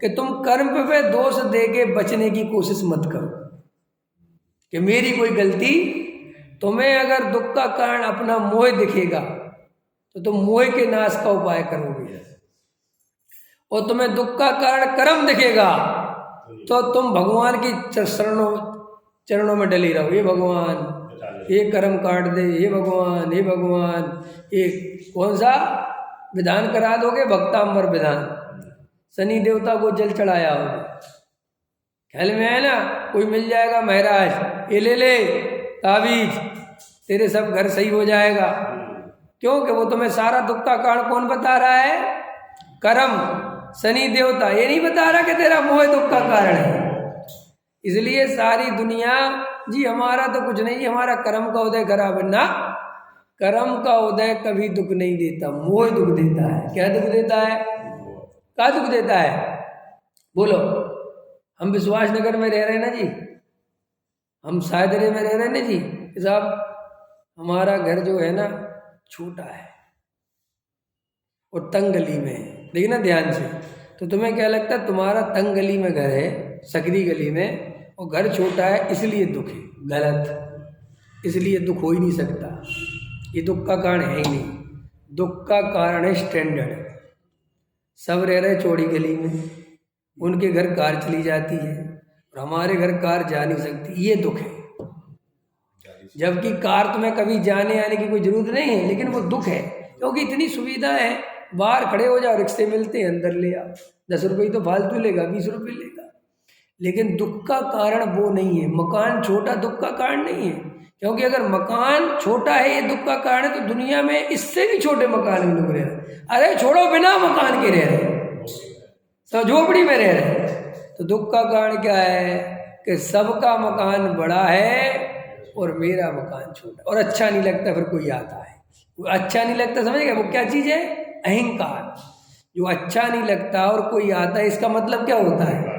कि तुम कर्म पे दोष दे के बचने की कोशिश मत करो कि मेरी कोई गलती। तुम्हें अगर दुख का कारण अपना मोह दिखेगा तो तुम मोह के नाश का उपाय करोगे, और तुम्हें दुख का कारण कर्म दिखेगा तो तुम भगवान की चरणों में डली रहो। ये भगवान ये कर्म काट दे, हे भगवान हे भगवान। ये कौन सा विधान करा दोगे? भक्तांबर विधान। शनि देवता को जल चढ़ाया हो, ख्याल में है ना? कोई मिल जाएगा महाराज, ये ले ताबीज, तेरे सब घर सही हो जाएगा। क्यों? कि वो तुम्हें सारा दुख का कारण कौन बता रहा है? कर्म, शनि देवता। ये नहीं बता रहा कि तेरा मोह दुख का कारण है। इसलिए सारी दुनिया जी हमारा तो कुछ नहीं, हमारा कर्म का उदय खराब है ना। कर्म का उदय कभी दुख नहीं देता, मोह दुख देता है। क्या दुख देता है? क्या दुख देता है? बोलो। हम विश्वास नगर में रह रहे हैं ना जी, हम सायदरे में रह रहे हैं ना जी साहब। हमारा घर जो है ना छोटा है और तंग गली में है। देखना ध्यान से, तो तुम्हें क्या लगता है तुम्हारा तंग गली में घर है, सकरी गली में, और घर छोटा है इसलिए दुख है? गलत। इसलिए दुख हो ही नहीं सकता, ये दुख का कारण है ही नहीं। दुख का कारण है स्टैंडर्ड। सब रह रहे चौड़ी गली में, उनके घर कार चली जाती है और हमारे घर कार जा नहीं सकती, ये दुख है। जबकि कार तुम्हें कभी जाने आने की कोई जरूरत नहीं है, लेकिन वो दुख है क्योंकि इतनी सुविधा है। बाहर खड़े हो जाओ, रिक्शे मिलते हैं, अंदर ले आओ, 10 रुपये तो फालतू लेगा, 20 रुपये लेगा। लेकिन दुख का कारण वो नहीं है। मकान छोटा दुख का कारण नहीं है, क्योंकि अगर मकान छोटा है ये दुख का कारण है तो दुनिया में इससे भी छोटे मकान में लोग रह रहे। अरे छोड़ो, बिना मकान के रह रहे, सब झोपड़ी में रह रहे। तो दुख का कारण क्या है? कि सबका मकान बड़ा है और मेरा मकान छोटा, और अच्छा नहीं लगता। फिर कोई आता है, वो अच्छा नहीं लगता, समझेगा? वो क्या चीज़ है? अहंकार। जो अच्छा नहीं लगता और कोई आता है, इसका मतलब क्या होता है?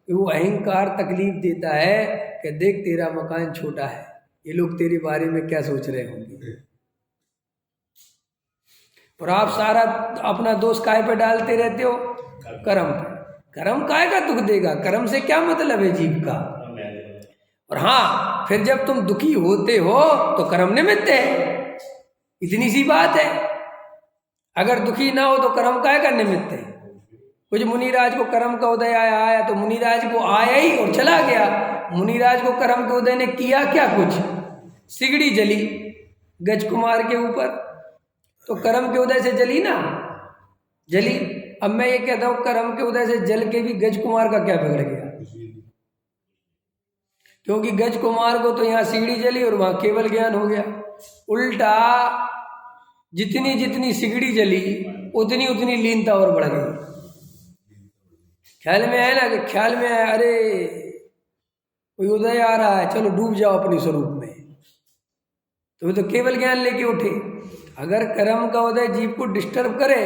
कि वो अहंकार तकलीफ देता है कि देख तेरा मकान छोटा है, ये लोग तेरे बारे में क्या सोच रहे होंगे। और आप सारा अपना दोष काय पे डालते रहते हो? कर्म पे। कर्म काय का दुख देगा? कर्म से क्या मतलब है जीव का? और हाँ, फिर जब तुम दुखी होते हो तो कर्म निमित्त है, इतनी सी बात है। अगर दुखी ना हो तो कर्म काय का निमित्त है? कुछ मुनिराज को कर्म का उदय आया तो मुनिराज को आया ही और चला गया। मुनिराज को कर्म के उदय ने किया क्या? कुछ सिगड़ी जली गज कुमार के ऊपर, तो कर्म के उदय से जली ना, जली। अब मैं ये कहता हूं कर्म के उदय से जल के भी गज कुमार का क्या बिगड़ गया? क्योंकि गज कुमार को तो यहाँ सिगड़ी जली और वहां केवल ज्ञान हो गया। उल्टा जितनी जितनी सिगड़ी जली उतनी उतनी लीनता और बढ़ गई। ख्याल में आया ना? कि ख्याल में आया, अरे कोई उदय आ रहा है, चलो डूब जाओ अपने स्वरूप में, तो केवल ज्ञान लेके उठे। अगर कर्म का उदय जीव को डिस्टर्ब करे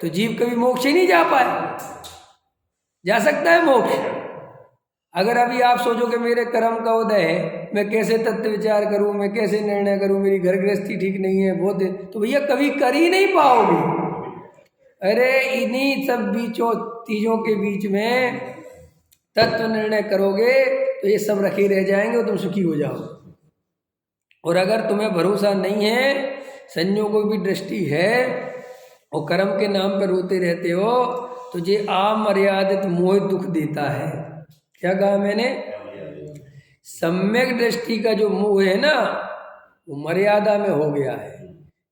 तो जीव कभी मोक्ष ही नहीं जा पाए। जा सकता है मोक्ष? अगर अभी आप सोचो कि मेरे कर्म का उदय है, मैं कैसे तत्व विचार करूं, मैं कैसे निर्णय करूं, मेरी घर गृहस्थी ठीक नहीं है, बहुत है, तो भैया कभी कर ही नहीं पाओगे। अरे इन्हीं सब चीजों के बीच में तत्व निर्णय करोगे तो ये सब रखे रह जाएंगे और तुम सुखी हो जाओगे। और अगर तुम्हें भरोसा नहीं है, संयोगों की दृष्टि है और कर्म के नाम पर रोते रहते हो, तो ये अमर्यादित मोह दुख देता है। क्या कहा मैंने? सम्यक दृष्टि का जो मोह है ना, वो मर्यादा में हो गया है।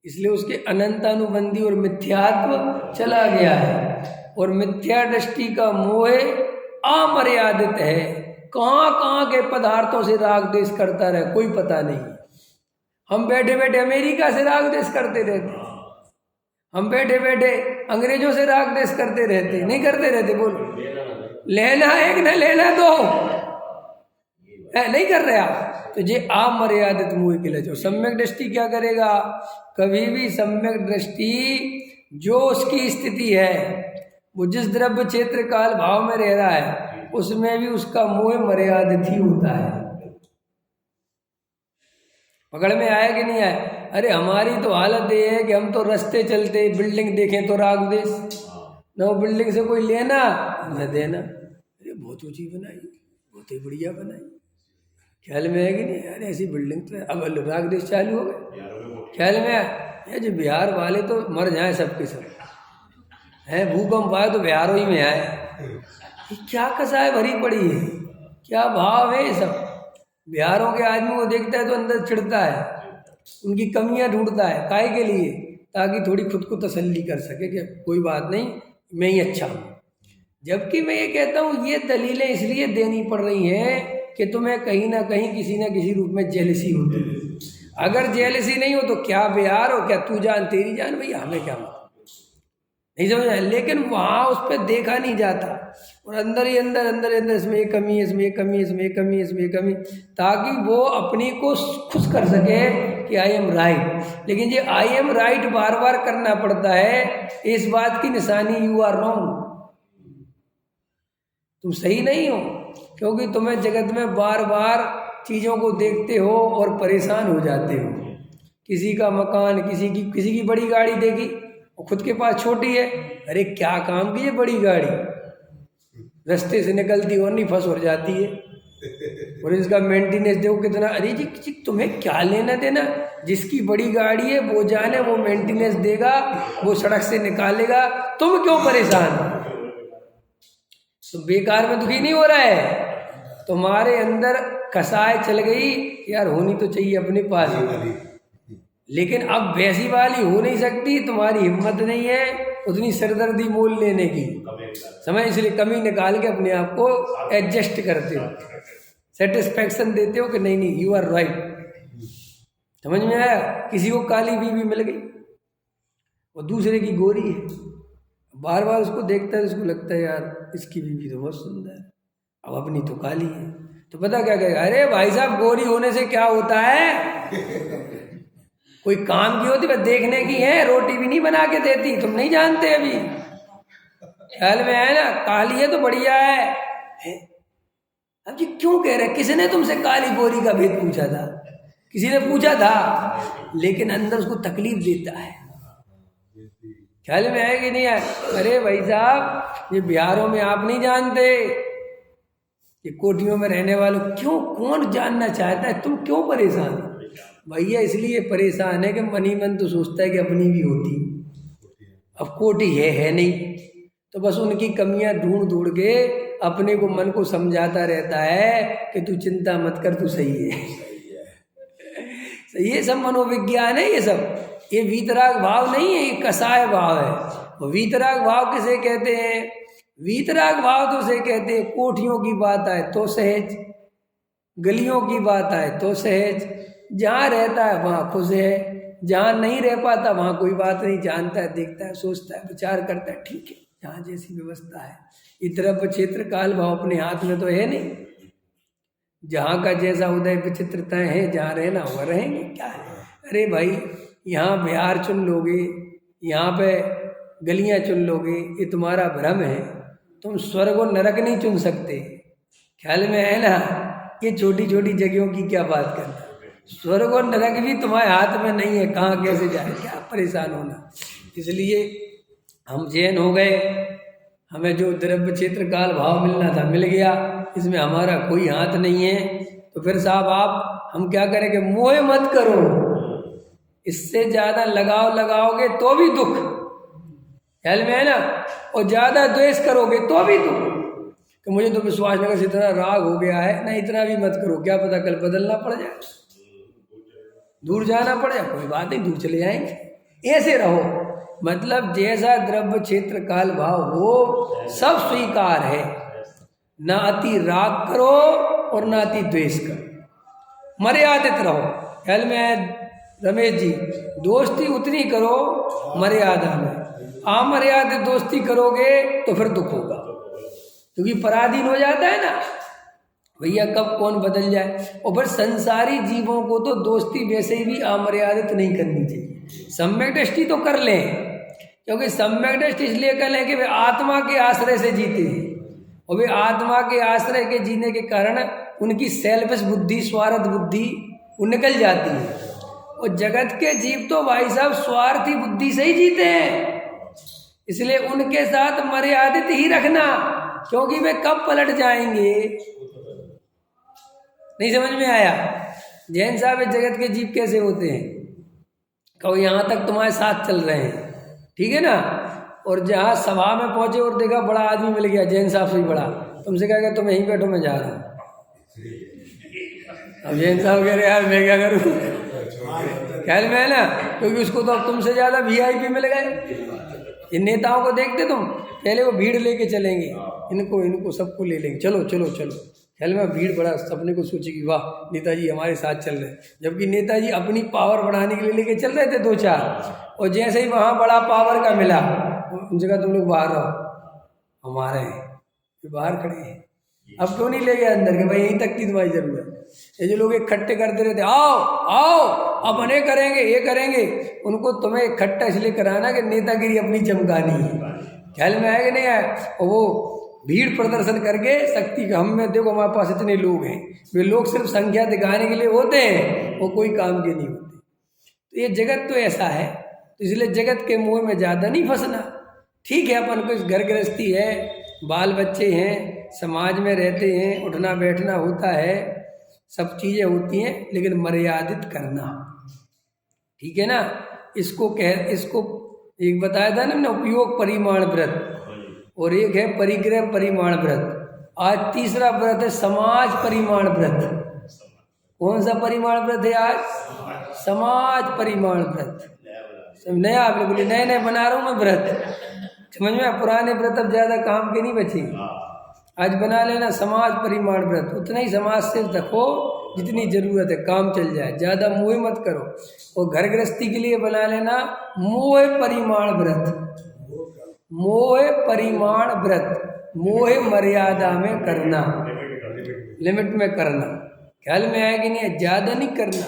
इसलिए उसके अनंतानुबंधी और मिथ्यात्व चला गया है। और मिथ्या दृष्टि का मोह अमर्यादित है, कहाँ कहाँ के पदार्थों से राग द्वेष करता रहे कोई पता नहीं। हम बैठे बैठे अमेरिका से राग द्वेष करते रहते, हम बैठे बैठे अंग्रेजों से राग द्वेष करते रहते, नहीं करते रहते? बोलो, लेना एक न लेना दो, नहीं कर रहे आप। तो ये अमर्यादित मोह के लिए। सम्यक दृष्टि क्या करेगा? कभी भी सम्यक दृष्टि जो उसकी स्थिति है, वो जिस द्रव्य क्षेत्र काल भाव में रह रहा है, उसमें भी उसका मोह मर्यादित ही होता है। पकड़ में आया कि नहीं आया? अरे हमारी तो हालत ये है कि हम तो रास्ते चलते बिल्डिंग देखें तो राग द्वेष, न वो बिल्डिंग से कोई लेना न देना। अरे बहुत ऊंची बनाई, बहुत ही बढ़िया बनाई, ख्याल में है कि नहीं? अरे ऐसी बिल्डिंग तो अब राग द्वेष चालू हो गए। ख्याल में आया? जो बिहार वाले तो मर जाए सबके सब हैं, भूकंप आए तो बिहारों ही में आए। क्या कसाय भरी पड़ी है, क्या भाव है ये सब। बिहारों के आदमी को देखता है तो अंदर चिढ़ता है, उनकी कमियां ढूंढता है। काहे के लिए? ताकि थोड़ी खुद को तसल्ली कर सके कि कोई बात नहीं, मैं ही अच्छा हूँ। जबकि मैं ये कहता हूँ ये दलीलें इसलिए देनी पड़ रही हैं कि तुम्हें कहीं ना कहीं किसी ना किसी रूप में जेलसी होती है। अगर जेलसी नहीं हो तो क्या बिहार हो, क्या तू जान तेरी जान, भैया हमें क्या मतलब, नहीं समझ। लेकिन वहाँ उस पर देखा नहीं जाता, और अंदर ही अंदर अंदर अंदर इसमें ये कमी है, इसमें ये कमी है, इसमें ये कमी है, इसमें ये कमी, ताकि वो अपनी को खुश कर सके कि आई एम राइट। लेकिन ये आई एम राइट बार बार करना पड़ता है, इस बात की निशानी यू आर रॉन्ग, तुम सही नहीं हो। क्योंकि तुम्हें जगत में बार बार चीज़ों को देखते हो और परेशान हो जाते हो। किसी का मकान, किसी की बड़ी गाड़ी देखी और खुद के पास छोटी है, अरे क्या काम की ये बड़ी गाड़ी, रास्ते से निकलती और नहीं फंस हो जाती है। और इसका मेंटेनेंस देखो कितना, अरे जी तुम्हें क्या लेना देना, जिसकी बड़ी गाड़ी है वो जाने, वो मेंटेनेंस देगा, वो सड़क से निकालेगा, तुम क्यों परेशान हो? तो बेकार में दुखी नहीं हो रहा है, तुम्हारे अंदर कसाय चल गई, यार होनी तो चाहिए अपने पास ही, लेकिन अब वैसी वाली हो नहीं सकती, तुम्हारी हिम्मत नहीं है उतनी सरदर्दी मोल लेने की, समझ। इसलिए कमी निकाल के अपने आप को एडजस्ट करते हो, सेटिस्फैक्शन देते हो कि नहीं नहीं यू आर राइट। समझ में आया? किसी को काली बीवी मिल गई और दूसरे की गोरी है, बार बार उसको देखता है, उसको लगता है यार इसकी बीवी तो बहुत सुंदर है, अब अपनी तो काली है। तो पता क्या कहेगा? अरे भाई साहब गोरी होने से क्या होता है, कोई काम की होती, बस देखने की है, रोटी भी नहीं बना के देती, तुम नहीं जानते अभी, ख्याल में है ना? काली है तो बढ़िया है। अब जी क्यों कह रहे? किसने तुमसे काली गोरी का भेद पूछा था? किसी ने पूछा था? लेकिन अंदर उसको तकलीफ देता है, ख्याल में है कि नहीं है? अरे भाई साहब ये बिहारों में आप नहीं जानते, ये कोठियों में रहने वालों क्यों, कौन जानना चाहता है, तुम क्यों परेशान हो? भैया इसलिए परेशान है कि मन ही मन तो सोचता है कि अपनी भी होती, अब कोठी है नहीं, तो बस उनकी कमियां ढूंढ ढूंढ के अपने को मन को समझाता रहता है कि तू चिंता मत कर, तू सही है। ये सब मनोविज्ञान है, ये सब, ये वीतराग भाव नहीं है, ये कसाय भाव है। वीतराग भाव किसे कहते हैं? वीतराग भाव तो उसे कहते हैं कोठियों की बात आए तो सहज, गलियों की बात आए तो सहज, जहाँ रहता है वहाँ खुश है, जहाँ नहीं रह पाता वहाँ कोई बात नहीं, जानता है, देखता है, सोचता है, विचार करता है, ठीक है जहाँ जैसी व्यवस्था है। इतना क्षेत्र काल भाव अपने हाथ में तो है नहीं, जहाँ का जैसा उदय विचित्रताएं हैं, जहाँ रहना हुआ रहेंगे, क्या है। अरे भाई यहाँ बिहार चुन लोगे, यहाँ पे गलियाँ चुन लोगे, ये तुम्हारा भ्रम है, तुम स्वर्ग और नरक नहीं चुन सकते, ख्याल में है ना? ये छोटी छोटी जगहों की क्या बात करना, स्वर्ग और नरक भी तुम्हारे हाथ में नहीं है, कहाँ कैसे जाए, क्या परेशान होना। इसलिए हम जैन हो गए, हमें जो द्रव्य क्षेत्र काल भाव मिलना था मिल गया, इसमें हमारा कोई हाथ नहीं है। तो फिर साहब आप हम क्या करेंगे? मोह मत करो, इससे ज़्यादा लगाव लगाओगे तो भी दुख, ख्याल में है ना? और ज़्यादा द्वेष करोगे तो भी दुख, कि मुझे तो विश्वास नगर से इतना राग हो गया है, ना इतना भी मत करो, क्या पता कल बदलना पड़ जाए, दूर जाना पड़ जाए, कोई बात नहीं, दूर चले जाएंगे, ऐसे रहो, मतलब जैसा द्रव्य क्षेत्र काल भाव हो सब स्वीकार है। ना अति राग करो और ना अति द्वेष करो, मर्यादित रहो। ख्याल में है रमेश जी? दोस्ती उतनी करो मर्यादा में, अमर्यादित दोस्ती करोगे तो फिर दुख होगा, क्योंकि पराधीन हो जाता है ना भैया, कब कौन बदल जाए। और फिर संसारी जीवों को तो दोस्ती वैसे ही भी अमर्यादित नहीं करनी चाहिए, सम्यक दृष्टि तो कर लें, क्योंकि सम्यक दृष्टि इसलिए कर लें कि वे आत्मा के आश्रय से जीते हैं, और वे आत्मा के आश्रय के जीने के कारण उनकी सेल्फिश बुद्धि, स्वार्थ बुद्धि वो निकल जाती है। और जगत के जीव तो भाई साहब स्वार्थी बुद्धि से ही जीते हैं, इसलिए उनके साथ मर्यादित ही रखना, क्योंकि वे कब पलट जाएंगे नहीं समझ में आया। जैन साहब जगत के जीव कैसे होते हैं, कहो यहाँ तक तुम्हारे साथ चल रहे हैं, ठीक है ना, और जहाँ सभा में पहुंचे और देखा बड़ा आदमी मिल गया, जैन साहब से ही बड़ा, तुमसे कहेगा तुम यहीं बैठो मैं जा रहा हूँ। अब जैन साहब कह रहे यार मैं क्या करूँ, ख्याल में है ना, क्योंकि उसको तो अब तुमसे ज़्यादा वीआईपी मिल गए। इन नेताओं को देखते तुम, पहले वो भीड़ लेके चलेंगे, इनको सबको ले लेंगे, चलो चलो चलो, ख्याल में भीड़ बड़ा सपने को सोचेगी वाह नेताजी हमारे साथ चल रहे हैं, जबकि नेताजी अपनी पावर बढ़ाने के लिए लेके चल रहे थे 2-4, और जैसे ही वहाँ बड़ा पावर का मिला उन जगह तुम लोग बाहर रहो, हमारे हैं बाहर खड़े हैं, अब क्यों नहीं ले गए अंदर के भाई यहीं तक की तुम्हारी जरूरत है। ये जो लोग इकट्ठे करते रहते आओ आओ अब उन्हें करेंगे ये करेंगे, उनको तुम्हें इकट्ठा इसलिए कराना कि नेतागिरी अपनी चमकानी है, ख्याल में आया कि नहीं आया। और वो भीड़ प्रदर्शन करके शक्ति का, हम में देखो हमारे पास इतने लोग हैं, वे लोग सिर्फ संख्या दिखाने के लिए होते हैं, वो कोई काम के नहीं होते। तो ये जगत तो ऐसा है, तो इसलिए जगत के मुँह में ज़्यादा नहीं फंसना। ठीक है अपन को घर गृहस्थी है, बाल बच्चे हैं, समाज में रहते हैं, उठना बैठना होता है, सब चीज़ें होती हैं, लेकिन मर्यादित करना, ठीक है ना। इसको एक बताया था ना हमने, उपयोग परिमाण व्रत, और एक है परिग्रह परिमाण व्रत। आज तीसरा व्रत है समाज परिमाण व्रत। कौन सा परिमाण व्रत है आज? समाज परिमाण व्रत। सब नया बिल्कुल नए बना रहा हूँ मैं व्रत, समझ में। पुराने व्रत अब ज्यादा काम के नहीं बचे, आज बना लेना समाज परिमाण व्रत। उतना ही समाज से रखो जितनी जरूरत है, काम चल जाए, ज्यादा मोह मत करो। और घर गृहस्थी के लिए बना लेना मोह परिमाण व्रत, मोह परिमाण व्रत, मोह मर्यादा में करना, लिमिट में करना, ख्याल में आया कि नहीं। ज्यादा नहीं करना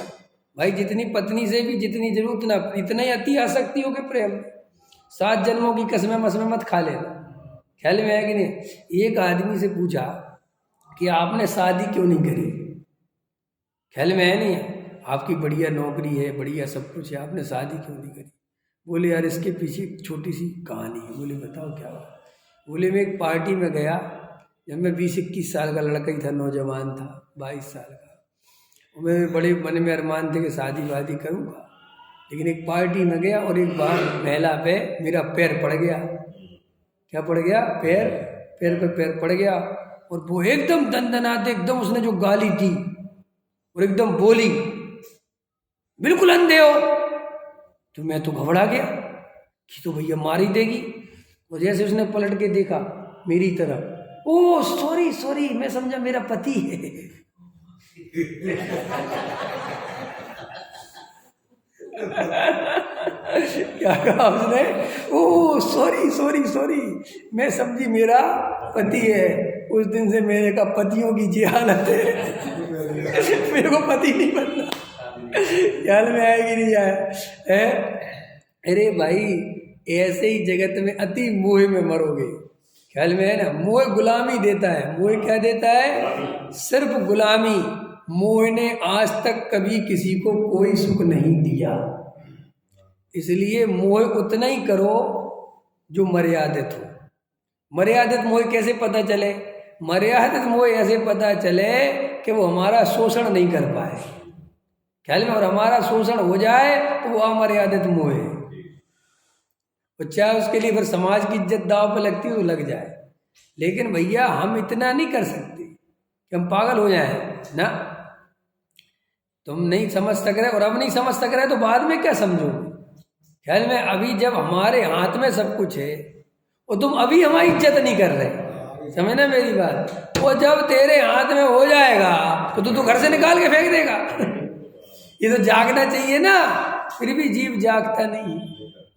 भाई, जितनी पत्नी से भी जितनी जरूरत ना, इतना ही अति आसक्ति हो के प्रेम, 7 जन्मों की कसमें मसमें मत खा लेना, ख्याल में आया कि नहीं। एक आदमी से पूछा कि आपने शादी क्यों नहीं करी, ख्याल में है नहीं है, आपकी बढ़िया नौकरी है, बढ़िया सब कुछ है, आपने शादी क्यों नहीं करी। बोले यार इसके पीछे एक छोटी सी कहानी है। बोले बताओ क्या हुआ। बोले मैं एक पार्टी में गया, जब मैं 20-21 साल का लड़का ही था, नौजवान था, 22 साल का, और मेरे बड़े मन में अरमान थे कि शादी वादी करूँगा। लेकिन एक पार्टी में गया और एक बार महिला पे मेरा पैर पड़ गया। क्या पड़ गया? पैर पे पैर पड़ गया, और वो एकदम दंदनाते, एकदम उसने जो गाली दी और एकदम बोली बिल्कुल अंधे हो। तो मैं तो घबरा गया कि तो भैया मार ही देगी। और जैसे उसने पलट के देखा मेरी तरफ, ओ सॉरी, मैं समझा मेरा पति है। क्या कहा उसने? ओ सॉरी, मैं समझी मेरा पति है। उस दिन से मेरे का पतियों की जी हालत है। मेरे को पति नहीं बनना। ख्याल में आएगी नहीं आया? अरे भाई ऐसे ही जगत में अति मोह में मरोगे, ख्याल में है ना। मोह गुलामी देता है। मोह क्या देता है? सिर्फ गुलामी। मोह ने आज तक कभी किसी को कोई सुख नहीं दिया, इसलिए मोह उतना ही करो जो मर्यादित हो। मर्यादित मोह कैसे पता चले? मर्यादित मोह ऐसे पता चले कि वो हमारा शोषण नहीं कर पाए, ख्याल में, और हमारा शोषण हो जाए तो वो अमर्यादित मोह है। और चाहे उसके लिए फिर समाज की इज्जत दाव पर लगती है तो लग जाए, लेकिन भैया हम इतना नहीं कर सकते कि हम पागल हो जाएं ना। तुम नहीं समझ सक रहे, और अब नहीं समझ सक रहे तो बाद में क्या समझोगे? ख्याल में अभी जब हमारे हाथ में सब कुछ है और तुम अभी हमारी इज्जत नहीं कर रहे, समझना मेरी बात। वो जब तेरे हाथ में हो जाएगा तो तू घर से निकाल के फेंक देगा। ये तो जागना चाहिए ना, फिर भी जीव जागता नहीं,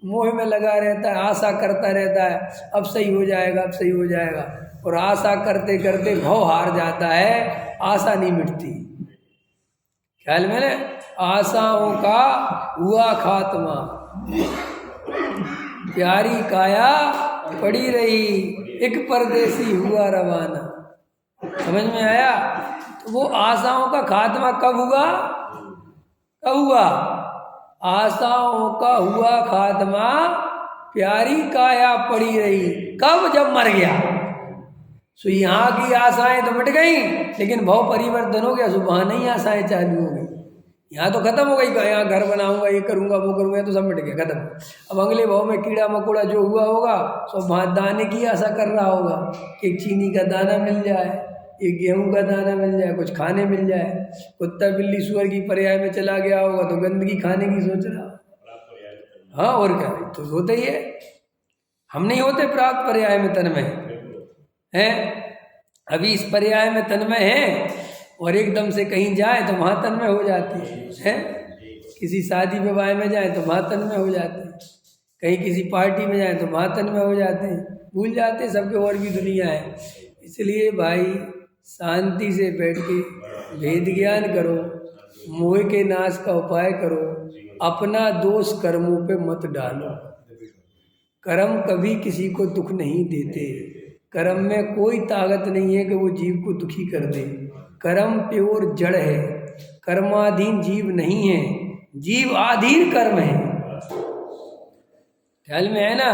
मोह में लगा रहता है, आशा करता रहता है अब सही हो जाएगा, अब सही हो जाएगा, और आशा करते करते भव हार जाता है, आशा नहीं मिटती। ख्याल में ना, आशाओं का हुआ खात्मा, प्यारी काया पड़ी रही, एक परदेसी हुआ रवाना। समझ में आया? तो वो आशाओं का खात्मा कब हुआ? कब हुआ? आशाओं का हुआ खात्मा, प्यारी काया पड़ी रही। कब? जब मर गया। सो यहाँ की आशाएं तो मिट गई, लेकिन भाव परिवर्तन हो गया, सो वहाँ नहीं आशाएं चालू हो गई। यहाँ तो खत्म हो गई, यहाँ घर बनाऊंगा, ये करूंगा, वो करूंगा, तो सब मिट गया, खत्म। अब अगले भाव में कीड़ा मकोड़ा जो हुआ होगा सो वहाँ दाने की आशा कर रहा होगा, एक चीनी का दाना मिल जाए, एक गेहूं का दाना मिल जाए, कुछ खाने मिल जाए। कुत्ता बिल्ली सुअर की पर्याय में चला गया होगा तो गंदगी खाने की सोच रहा। हाँ, और क्या, तो होता ही है। हम नहीं होते प्राप्त पर्याय में तन्मय हैं, अभी इस पर्याय में तन्मय हैं, और एकदम से कहीं जाए तो वहाँ तन्मय हो जाती है। किसी शादी विवाह में जाए तो वहाँ तन्मय हो जाते हैं, कहीं किसी पार्टी में जाए तो वहाँ तन्मय हो जाते हैं, भूल जाते हैं सबके और भी दुनिया है। इसलिए भाई शांति से बैठ के भेद ज्ञान करो, मोह के नाश का उपाय करो, अपना दोष कर्मों पे मत डालो। कर्म कभी किसी को दुख नहीं देते, कर्म में कोई ताकत नहीं है कि वो जीव को दुखी कर दे। कर्म प्योर जड़ है, कर्माधीन जीव नहीं है, जीव आधीन कर्म है। ख्याल में है ना?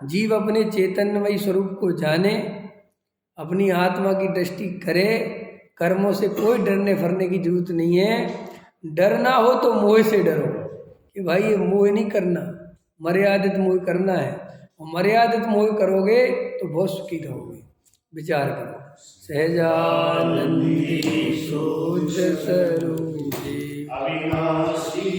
जीव अपने चैतन्यमयी स्वरूप को जाने, अपनी आत्मा की दृष्टि करे, कर्मों से कोई डरने फरने की जरूरत नहीं है। डरना हो तो मोह से डरो कि भाई ये मोह नहीं करना, मर्यादित मोह करना है, और मर्यादित मोह करोगे तो बहुत सुखी रहोगे। विचार करो। सहजानंदी सोच स्वरूपी अविनाशी